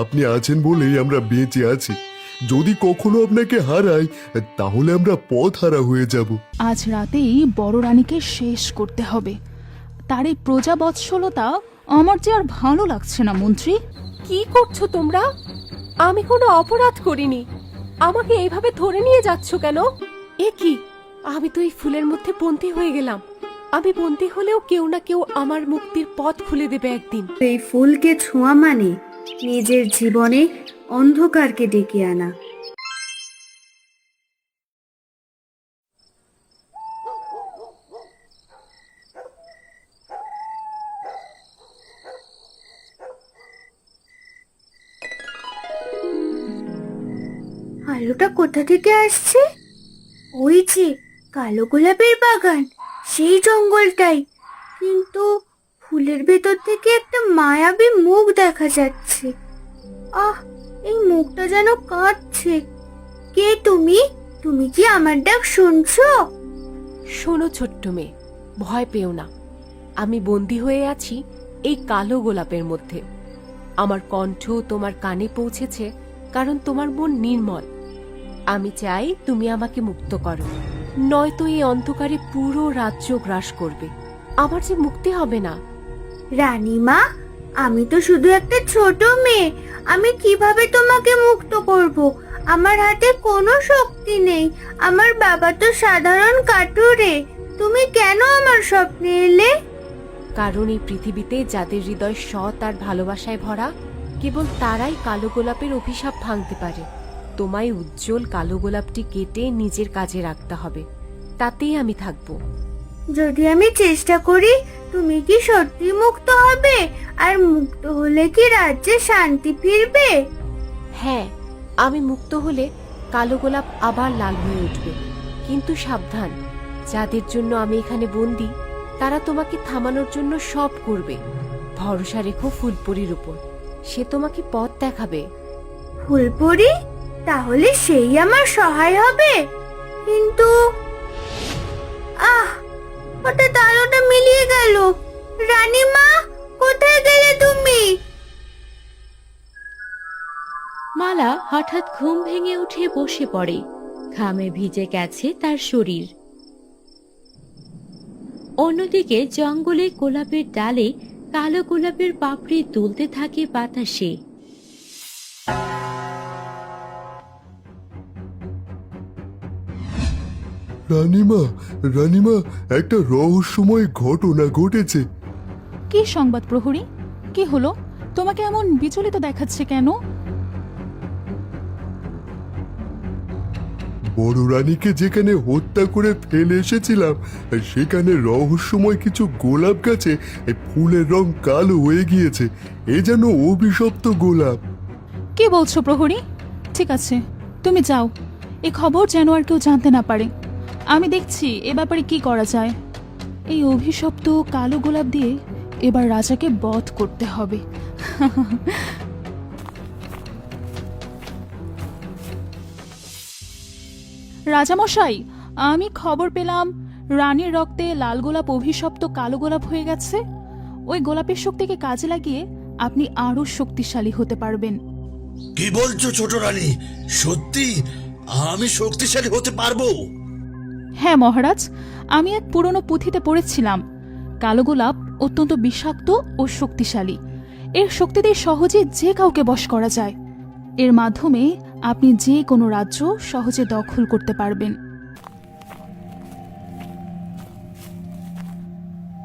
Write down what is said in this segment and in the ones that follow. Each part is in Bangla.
আপনি আছেন বলেই আমরা বেঁচে আছি। যদি কখনো আপনাকে হারাই তাহলে আমরা পথ হারা হয়ে যাব। আজ রাতেই বড় রানীকে শেষ করতে হবে। তার এই প্রজাবৎসলতা আমার যে আর ভালো লাগছে না মন্ত্রী। কি করছো তোমরা? আমি কোনো অপরাধ করিনি, আমাকে এইভাবে ধরে নিয়ে যাচ্ছ কেন? এ কি, আমি তো এই ফুলের মধ্যে বন্দী হয়ে গেলাম। আমি বন্দী হলেও কেউ না কেউ আমার মুক্তির পথ খুলে দেবে একদিন। এই ফুলকে ছোঁয়া মানে নিজের জীবনে অন্ধকারকে ডেকে আনা। আলোটা কোথা থেকে আসছে? ওই যে কালো গোলাপের বাগান, সেই জঙ্গলটাই। কিন্তু ফুলের ভেতর থেকে একটা মায়াবী মুখ দেখা যাচ্ছে। আহ, এই মুখটা যেন কাঁদছে। কে তুমি? তুমি কি আমার ডাক শুনছো? শোনো ছোট্ট মেয়ে, ভয় পেও না। আমি বন্দী হয়ে আছি এই কালো গোলাপের মধ্যে। আমার কণ্ঠ তোমার কানে পৌঁছেছে কারণ তোমার মন নির্মল। আমি চাই তুমি আমাকে মুক্ত করো, নয়তো এই অন্ধকারে পুরো রাজ্য গ্রাস করবে। আমার যে মুক্তি হবে না। রানীমা, আমি তো শুধু একটা ছোট মেয়ে। আমি কিভাবে তোমাকে মুক্ত করব? আমার হাতে কোনো শক্তি নেই। আমার বাবা তো সাধারণ কাঠুরে। তুমি কেন আমার স্বপ্নে এলে? কারণ এই পৃথিবীতে যাদের হৃদয় সৎ আর ভালোবাসায় ভরা, কেবল তারাই কালো গোলাপের অভিশাপ ভাঙতে পারে। তোমায় উজ্জ্বল কালো গোলাপটি কেটে নিজের কাজে রাখতে হবে, তাতেই আমি থাকবো। যদি আমি চেষ্টা করি, তুমি কি সত্যি মুক্ত হবে? আর মুক্ত হলে কি রাজ্যে শান্তি ফিরবে? হ্যাঁ, আমি মুক্ত হলে কালো গোলাপ আবার লাল হয়ে উঠবে। কিন্তু সাবধান, যাদের জন্য আমি এখানে বন্দী তারা তোমাকে থামানোর জন্য সব করবে। ভরসা রেখো ফুলপরির উপর, সে তোমাকে পথ দেখাবে। ফুলপরি? তাহলে সেই আমার সহায় হবে। কিন্তু হঠাৎ আলোটা মিলিয়ে গেল। রানীমা, কোথায় গেলে তুমি? মালা হঠাৎ ঘুম ভেঙে উঠে বসে পড়ে। ঘামে ভিজে গেছে তার শরীর। অন্যদিকে জঙ্গলে গোলাপের ডালে কালো গোলাপের পাপড়ি দুলতে থাকে বাতাসে। রানীমা, রানীমা, একটা রহস্যময় ঘটনা ঘটেছে। কি সংবাদ প্রহরী? কি হলো? তোমাকে এমন বিচলিত দেখাচ্ছে কেন? বড় রানীকে যেখানে হত্যা করে ফেলে এসেছিলাম সেখানে রহস্যময় কিছু গোলাপ গাছে ফুলের রং কালো হয়ে গিয়েছে। এ যেন অভিশপ্ত গোলাপ। কি বলছো প্রহরী? ঠিক আছে, তুমি যাও, এই খবর যেন আর কেউ জানতে না পারে। আমি দেখছি এ ব্যাপারে কি করা যায়। এই অভিশপ্ত কালো গোলাপ দিয়ে এবার রাজাকে বধ করতে হবে। রাজামশাই, আমি খবর পেলাম রানীর রক্তে লাল গোলাপ অভিশপ্ত কালো গোলাপ হয়ে গেছে। ওই গোলাপের শক্তিকে কাজে লাগিয়ে আপনি আরো শক্তিশালী হতে পারবেন। কি বলছো ছোট রানী? সত্যি আমি শক্তিশালী হতে পারবো? হ্যাঁ মহারাজ, আমি এক পুরনো পুঁথিতে পড়েছিলাম কালো গোলাপ অত্যন্ত বিষাক্ত ও শক্তিশালী। এর শক্তি দিয়ে সহজে যে কাউকে বশ করা যায়। এর মাধ্যমে আপনি যে কোনো রাজ্য সহজে দখল করতে পারবেন।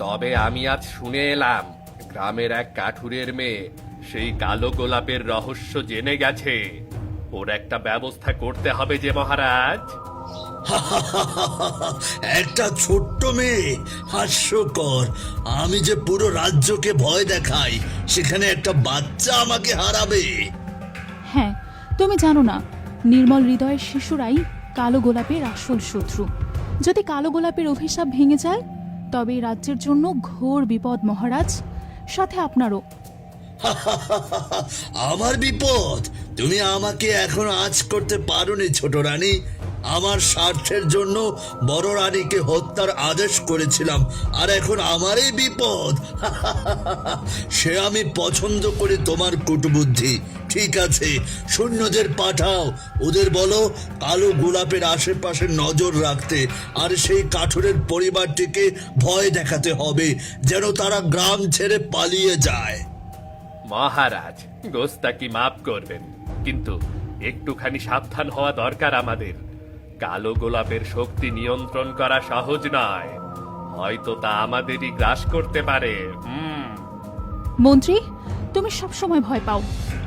তবে আমি আজ শুনে এলাম গ্রামের এক কাঠুরের মেয়ে সেই কালো গোলাপের রহস্য জেনে গেছে। ওর একটা ব্যবস্থা করতে হবে যে মহারাজ। একটা ছোট্ট মেয়ে? হাস্যকর। আমি যে পুরো রাজ্যকে ভয় দেখাই, সেখানে একটা বাচ্চা আমাকে হারাবে? হ্যাঁ, তুমি জানো না, নির্মল হৃদয়ের শিশুরাই কালো গোলাপের আসল শত্রু। যদি কালো গোলাপের অভিশাপ ভেঙে যায় তবে এই রাজ্যের জন্য ঘোর বিপদ মহারাজ, সাথে আপনারও। আমার বিপদ? তুমি আমাকে এখন আজ করতে পারোনি ছোট রানী। আমার স্বার্থের জন্য বড় রানীকে হত্যার আদেশ করেছিলাম, আর এখন আমারই বিপদ। সে আমি পছন্দ করি তোমার কূটবুদ্ধি। ঠিক আছে, সৈন্যদের পাঠাও, ওদের বলো কালো গোলাপের আশেপাশে নজর রাখতে, আর সেই কাঠুরের পরিবারটিকে ভয় দেখাতে হবে যেন তারা গ্রাম ছেড়ে পালিয়ে যায়। মহারাজ, গোস্তাকি মাফ করবেন, কিন্তু একটুখানি সাবধান হওয়া দরকার আমাদের। কালো গোলাপের শক্তি নিয়ন্ত্রণ করা সহজ নয়, হয়তো তা আমাদেরই গ্রাস করতে পারে। মন্ত্রী, তুমি সব সময় ভয় পাও।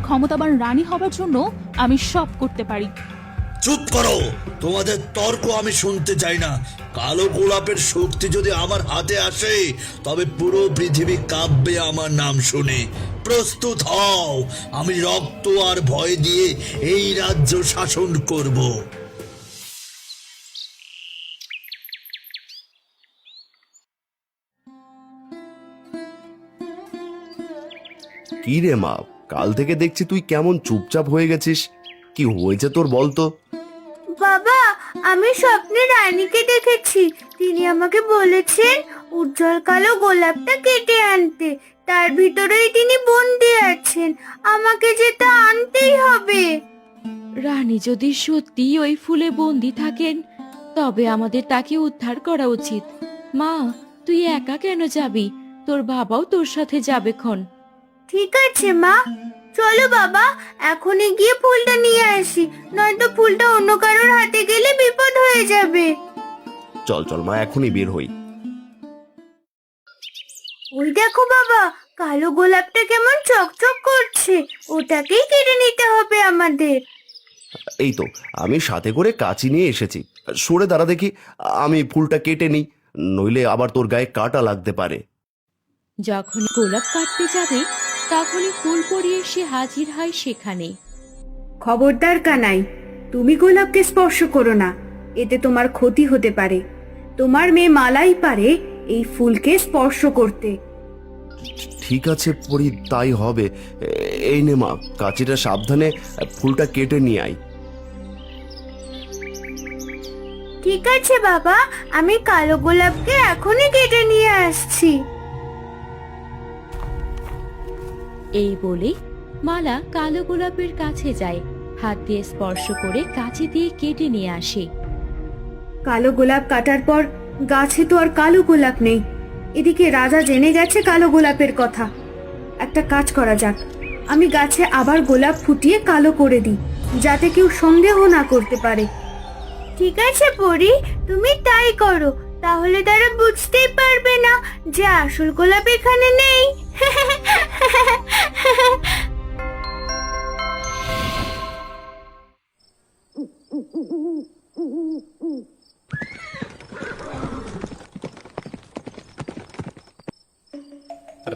ক্ষমতাবান রানী হবার জন্য আমি সব করতে পারি। চুপ করো, তোমাদের তর্ক আমি শুনতে চাই না। কালো গোলাপের শক্তি যদি আমার হাতে আসে, তবে পুরো পৃথিবী কাঁপবে আমার নাম শুনে। প্রস্তুত হও, আমি রক্ত আর ভয় দিয়ে এই রাজ্য শাসন করব। কি রে মা, কাল থেকে দেখছি তুই কেমন চুপচাপ হয়ে গেছিস। কি হয়েছে তোর বলতো? বাবা, আমি স্বপ্নে রানীকে দেখেছি। তিনি আমাকে বলেছেন উজ্জ্বল কালো গোলাপটা কেটে আনতে। তার ভিতরেই তিনি বন্দি আছেন, আমাকে যেটা আনতেই হবে। রানী যদি সত্যি ওই ফুলে বন্দি থাকেন, তবে আমাদের তাকে উদ্ধার করা উচিত। মা, তুই একা কেন যাবি? তোর বাবাও তোর সাথে যাবে ক্ষণ। ঠিক আছে মা, চলো বাবা, এখনই গিয়ে ফুলটা নিয়ে আসি, নয়তো ফুলটা অন্য কারোর হাতে গেলে বিপদ হয়ে যাবে। চল চল মা, এখনই বের হই। ওই দেখো বাবা, কালো গোলাপটা কেমন চকচক করছে, ওটাকেই কেটে নিতে হবে আমাদের। এই তো, আমি সাথে করে কাঁচি নিয়ে এসেছি। সরে দাঁড়া দেখি, আমি ফুলটা কেটে নিই, নইলে আবার তোর গায়ে কাঁটা লাগতে পারে। যখন গোলাপ কাটতে যাবে, তখনই ফুল পরিয়ে সে হাজির হয় সেখানে। খবরদার কানাই, তুমি গোলাপকে স্পর্শ করো না, এতে তোমার ক্ষতি হতে পারে। তোমার মেয়ে মালাই পারে এই ফুলকে স্পর্শ করতে। ঠিক আছে পরি, তাই হবে। এই নে মা, কাঁচিটা সাবধানে ফুলটা কেটে নিয়ে আয়। ঠিক আছে বাবা, আমি কালো গোলাপকে এখনই কেটে নিয়ে আসছি। এই বলে মালা কালো গোলাপের কাছে যায়, হাত দিয়ে স্পর্শ করে কাঁচি দিয়ে কেটে নিয়ে আসে। কালো গোলাপ কাটার পর গাছে তো আর কালো গোলাপ নেই। এদিকে রাজা জেনে গেছে কালো গোলাপের কথা। একটা কাজ করা যাক, আমি গাছে আবার গোলাপ ফুটিয়ে কালো করে দিই, যাতে কেউ সন্দেহ না করতে পারে। ঠিক আছে পরি, তুমি তাই করো, তাহলে তারা বুঝতেই পারবে না যে আসল গোলাপ এখানে নেই।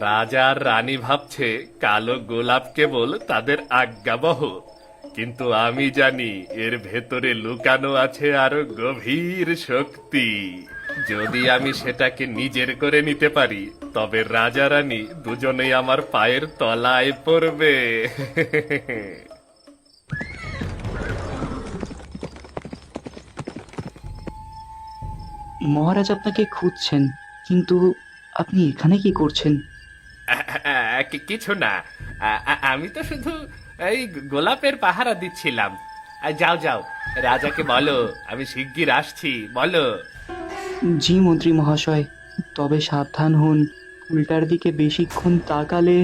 রাজা আর রানী ভাবছে কালো গোলাপ কেবল তাদের আজ্ঞাবহ, কিন্তু আমি জানি এর ভেতরে লুকানো আছে আরো গভীর শক্তি। যদি আমি সেটাকে নিজের করে নিতে পারি, তবে রাজা রানী দুজনেই আমার পায়ের তলায় পড়বে। মহারাজ আপনাকে খুঁজছেন, কিন্তু আপনি এখানে কি করছেন? কিছু না, আমি তো শুধু এই গোলাপের পাহারা দিচ্ছিলাম। যাও যাও, রাজাকে বলো আমি শিগগির আসছি, বলো। জি মন্ত্রী মহাশয়, তবে সাবধান হন। ফুলটার দিকে বেশিক্ষণ তাকালে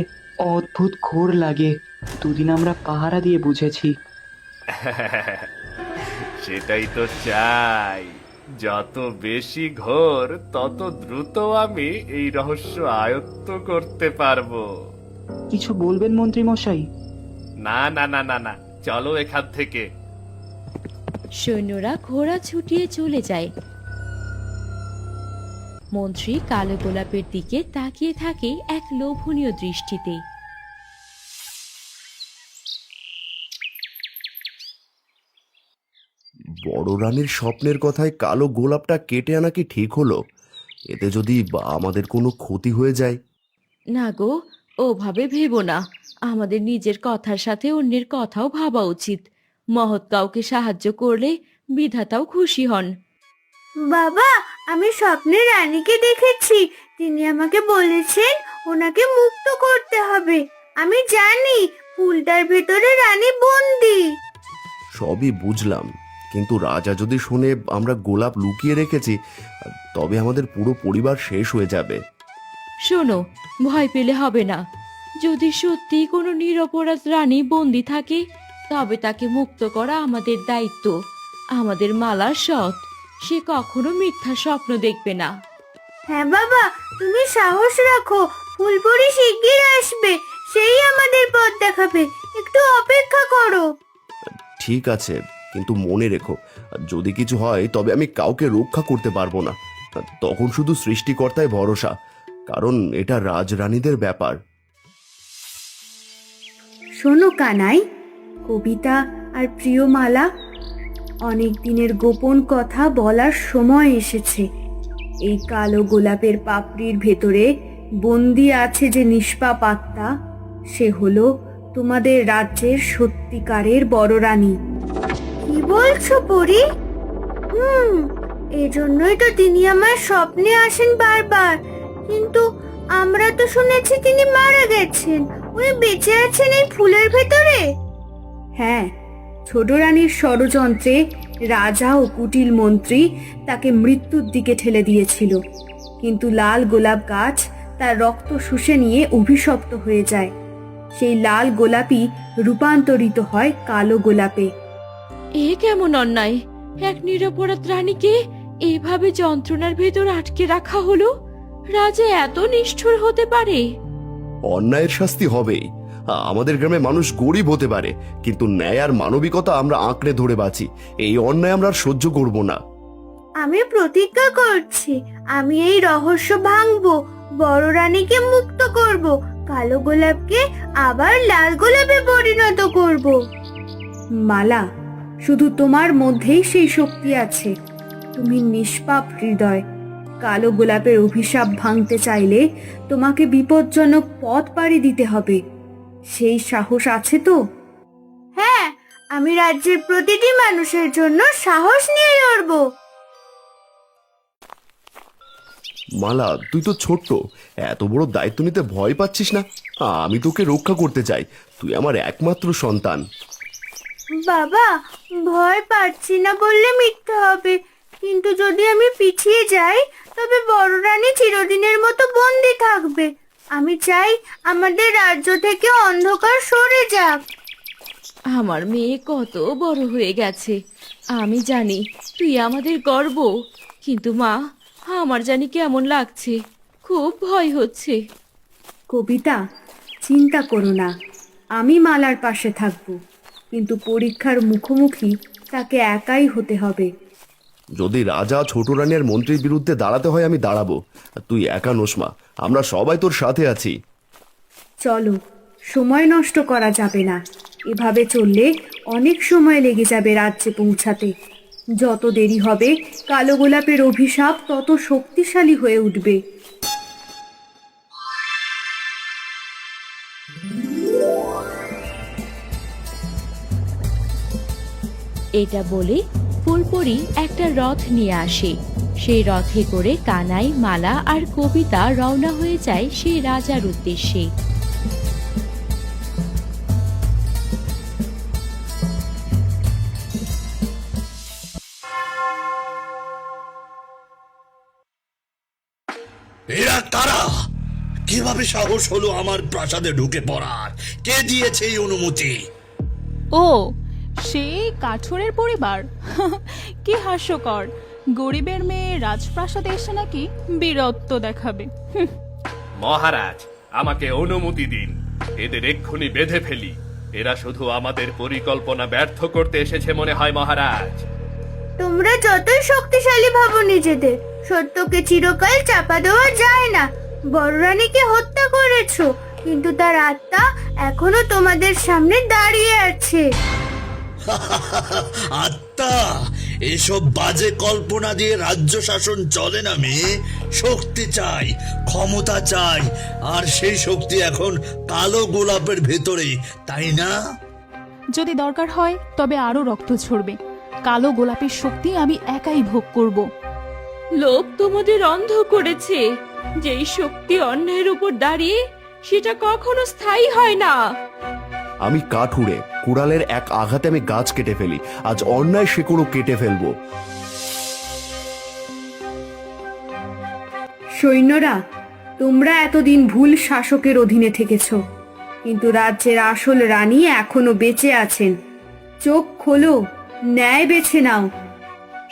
অদ্ভুত ঘোর লাগে। দুদিন আমরা পাহারা দিয়ে বুঝেছি। সেটাই তো চাই, যত বেশি ঘোর তত দ্রুত আমি এই রহস্য আয়ত্ত করতে পারবো। কিছু বলবেন মন্ত্রী মশাই? না না না না না, চলো এখান থেকে। সৈন্যরা ঘোড়া ছুটিয়ে চলে যায়। মন্ত্রী কালো গোলাপের দিকে তাকিয়ে থাকে এক লোভনীয় দৃষ্টিতে। বড় রানীর স্বপ্নের কথায় কালো গোলাপটা কেটে আনা কি ঠিক হলো? এতে যদি আমাদের কোনো ক্ষতি হয়ে যায়? না গো, ওভাবে ভেবো না। আমাদের নিজের কথার সাথে অন্যের কথাও ভাবা উচিত। মহৎ কাউকে সাহায্য করলে বিধাতাও খুশি হন। বাবা, আমি স্বপ্নে রানীকে দেখেছি। তিনি আমাকে বলেছেন ওনাকে মুক্ত করতে হবে। আমি জানি ফুলটার ভেতরে রানী বন্দি। সবই বুঝলাম, কিন্তু রাজা যদি শুনে আমরা গোলাপ লুকিয়ে রেখেছি, তবে আমাদের পুরো পরিবার শেষ হয়ে যাবে। শোনো, ভয় পেলে হবে না। যদি সত্যি কোনো নিরপরাধ রানী বন্দি থাকে, তবে তাকে মুক্ত করা আমাদের দায়িত্ব। আমাদের মালা সৎ, সে কখনো মিথ্যা স্বপ্ন দেখবে না। হ্যাঁ বাবা, তুমি সাহস রাখো। ফুলপুরি শিগগির আসবে, সেই আমাদের পথ দেখাবে। একটু অপেক্ষা করো। ঠিক আছে, কিন্তু মনে রেখো, যদি কিছু হয় তবে আমি কাউকে রক্ষা করতে পারবো না। তখন শুধু সৃষ্টিকর্তায় ভরসা, কারণ এটা রাজরানীদের ব্যাপার। শোনো কানাই, কবিতা আর প্রিয়মালা, অনেক দিনের গোপন কথা বলার সময় এসেছে। এই কালো গোলাপের পাপড়ির ভেতরে বন্দি আছে যে নিষ্পাপ আত্মা, সে হলো তোমাদের রাজ্যের সত্যিকারের বড় রানী। কি বলছো পরি? এজন্যই তো তিনি আমার স্বপ্নে আসেন বারবার। কিন্তু আমরা তো শুনেছি তিনি মারা গেছেন। উনি বেঁচে আছেন এই ফুলের ভেতরে। হ্যাঁ, ছোট রানীর ষড়যন্ত্রে রাজা ও কুটিল মন্ত্রী তাকে মৃত্যুর দিকে ঠেলে দিয়েছিল, কিন্তু লাল গোলাপ গাছ তার রক্ত শুষে নিয়ে অভিশপ্ত হয়ে যায়। সেই লাল গোলাপই রূপান্তরিত হয় কালো গোলাপে। এ কেমন অন্যায়! এক নিরপরাধ রানীকে এভাবে যন্ত্রণার ভেতর আটকে রাখা হলো। রাজা এত নিষ্ঠুর হতে পারে? অন্যায়ের শাস্তি হবেই। আমাদের গ্রামে মানুষ গরিব হতে পারে, কিন্তু ন্যায় আর মানবিকতা আমরা আঁকড়ে ধরে বাঁচি। এই অন্যায় আমরা আর সহ্য করব না। আমি প্রতিজ্ঞা করছি, আমি এই রহস্য ভাঙবো, বড় রানীকে মুক্ত করব, কালো গোলাপকে আবার লাল গোলাপে পরিণত করব। মালা, শুধু তোমার মধ্যেই সেই শক্তি আছে। তুমি নিষ্পাপ হৃদয়। কালো গোলাপের অভিশাপ ভাঙতে চাইলে তোমাকে বিপজ্জনক পথ পাড়ি দিতে হবে। সেই সাহস আছে তো? হ্যাঁ, আমি রাজ্যের প্রতিটি মানুষের জন্য সাহস নিয়ে লড়ব। মালা, তুই তো ছোট্ট, এত বড় দায়িত্ব নিতে ভয় পাচ্ছিস না? আমি তোকে রক্ষা করতে চাই, তুই আমার একমাত্র সন্তান। বাবা, ভয় পাচ্ছি না বললে মিথ্যে হবে। কিন্তু যদি আমি পিছিয়ে যাই, তবে বড় রানী চিরদিনের মতো বন্দি থাকবে। আমি চাই আমাদের রাজ্য থেকে অন্ধকার সরে যাক। আমার মেয়ে কত বড় হয়ে গেছে। আমি জানি তুই আমাদের গর্ব, কিন্তু মা, আমার জানি কেমন লাগছে, খুব ভয় হচ্ছে। কবিতা, চিন্তা করো না, আমি মালার পাশে থাকব, কিন্তু পরীক্ষার মুখোমুখি তাকে একাই হতে হবে। যদি রাজা, ছোট রানী আর মন্ত্রীর বিরুদ্ধে দাঁড়াতে হয়, আমি দাঁড়াবো। তুই একা নোস মা, আমরা সবাই তোর সাথে আছি। চলো, সময় নষ্ট করা যাবে না। এভাবে চললে অনেক সময় লেগে যাবে রাজ্যে পৌঁছাতে। যত দেরি হবে, কালো গোলাপের অভিশাপ তত শক্তিশালী হয়ে উঠবে। এটা বলে ফুলপরি একটা রথ নিয়ে আসে। সেই রথে করে কানাই, মালা আর কবিতা রওনা হয়ে যায় সেই রাজার উদ্দেশ্যে। এরা কারা? কিভাবে সাহস হলো আমার প্রাসাদে ঢুকে পড়ার? কে দিয়েছে এই অনুমতি? ও, সেই কাঠুরের পরিবার। কি হাস্যকর! গরিবের মেয়ে রাজপ্রাসাদে এসে নাকি বীরত্ব দেখাবে। মহারাজ, আমাকে অনুমতি দিন, এদের এক্ষুনি বেঁধে ফেলি। এরা শুধু আমাদের পরিকল্পনা ব্যর্থ করতে এসেছে মনে হয় মহারাজ। তোমরা যতই শক্তিশালী ভাবো নিজেদের, সত্যকে চিরকাল চাপা দেওয়া যায় না। বড় রানীকে হত্যা করেছো, কিন্তু তার আত্মা এখনো তোমাদের সামনে দাঁড়িয়ে আছে। আত্মা? এসব বাজে কল্পনা দিয়ে রাজ্য শাসন চলে না মেয়ে। শক্তি চাই, ক্ষমতা চাই, আর সেই শক্তি এখন কালো গোলাপের ভেতরে, তাই না? যদি দরকার হয় তবে আরো রক্ত ঝরবে। কালো গোলাপের শক্তি আমি একাই ভোগ করব। লোভ তোমাদের অন্ধ করেছে। যেই শক্তি অন্যায়ের উপর দাঁড়িয়ে, সেটা কখনো স্থায়ী হয় না। আমি কাঠুরে কুড়ালের এক আঘাতে আমি গাছ কেটে ফেলি, আজ অন্যায় শেকড়ও কেটে ফেলবো। সৈন্যরা, তোমরা এতদিন ভুল শাসকের অধীনে থেকেছ, কিন্তু রাজ্যের আসল রানী এখনো বেঁচে আছেন। চোখ খোলো, ন্যায় বেছে নাও।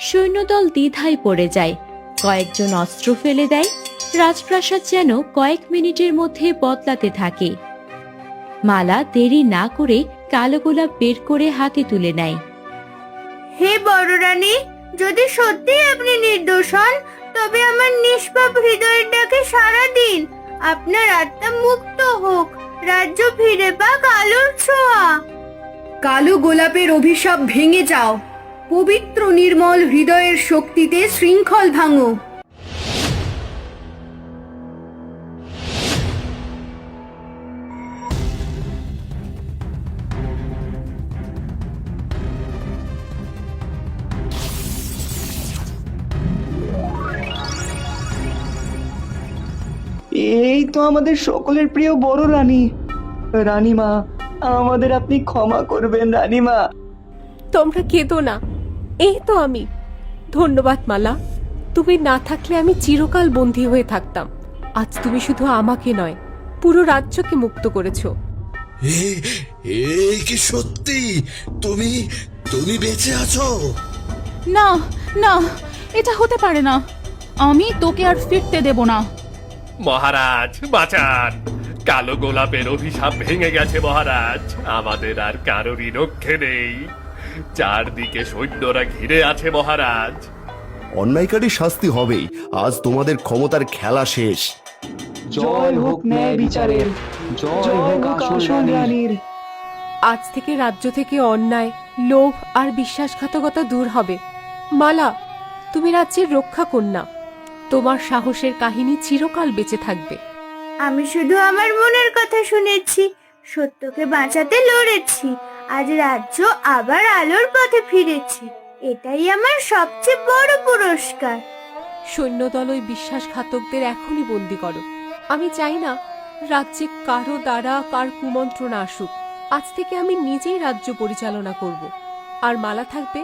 সৈন্যদল দ্বিধায় পড়ে যায়। কয়েকজন অস্ত্র ফেলে দেয়। রাজপ্রাসাদ যেন কয়েক মিনিটের মধ্যে বদলাতে থাকে। মালা দেরি না করে কালো গোলাপ বের করে হাতে তুলে নেয়। হে বড় রানী, যদি সত্যি আপনি নির্দোষ হন তবে আমার নিষ্পাপ হৃদয়ের ডাকে সাড়া দিন। আপনার আত্মা মুক্ত হোক, রাজ্য ফিরে পাক আলোর ছোঁয়া। কালো গোলাপের অভিশাপ ভেঙে যাও, পবিত্র নির্মল হৃদয়ের শক্তিতে শৃঙ্খল ভাঙো। এই তো আমাদের সকলের প্রিয় বড় রানী। রানীমা, আমাদের আপনি ক্ষমা করবেন রানীমা। তোমরা কেঁদো না, এই তো আমি। ধন্যবাদ মালা, তুমি না থাকলে আমি চিরকাল বন্দী হয়ে থাকতাম। আজ তুমি শুধু আমাকে নয়, পুরো রাজ্যকে মুক্ত করেছো। এই কি সত্যি? তুমি তুমি বেঁচে আছো? না না, এটা হতে পারে না। আমি তোকে আর ফিরতে দেব না। মহারাজ বাঁচান, কালো গোলাপের অভিশাপ ভেঙে গেছে মহারাজ। আমাদের আর কারোরই রক্ষে নেই। চারদিকে সৈন্যরা ঘিরে আছে মহারাজ। অন্যায়কারী শাস্তি হবেই। আজ তোমাদের ক্ষমতার খেলা শেষ। জয় হোক ন্যায় বিচারের, জয় হোক আসল রানীর। আজ থেকে রাজ্য থেকে অন্যায়, লোভ আর বিশ্বাসঘাতকতা দূর হবে। মালা, তুমি রাজ্যের রক্ষা কন্যা। তোমার সাহসের কাহিনী চিরকাল বেঁচে থাকবে। আমি শুধু আমার মনের কথা শুনেছি, সত্যকে বাঁচাতে লড়েছি। আজ রাজ্য আবার আলোর পথে ফিরেছি। এটাই আমার সবচেয়ে বড় পুরস্কার। সৈন্যদল ওই বিশ্বাসঘাতকদের এখনই বন্দী করো। আমি চাই না রাজ্যে কারো দ্বারা কার কুমন্ত্রণা আসুক। আজ থেকে আমি নিজেই রাজ্য পরিচালনা করব, আর মালা থাকবে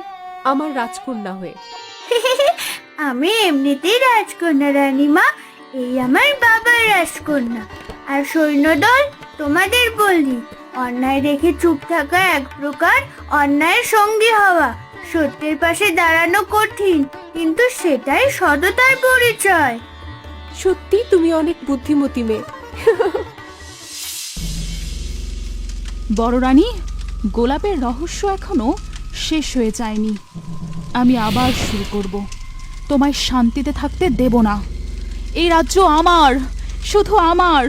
আমার রাজকন্যা হয়ে। আমি এমনিতেই রাজকন্যা রানীমা, এই আমার বাবার রাজকন্যা। আর সৈন্যদল, তোমাদের বলি, অন্যায় দেখে চুপ থাকা এক প্রকার অন্যায়ের সঙ্গী হওয়া। সত্যের পাশে দাঁড়ানো কঠিন, কিন্তু সেটাই সততার পরিচয়। সত্যি তুমি অনেক বুদ্ধিমতী মেয়ে। বড় রানী, গোলাপের রহস্য এখনো শেষ হয়ে যায়নি। আমি আবার শুরু করব। তোমায় শান্তিতে থাকতে দেব না। এই রাজ্য আমার, শুধু আমার।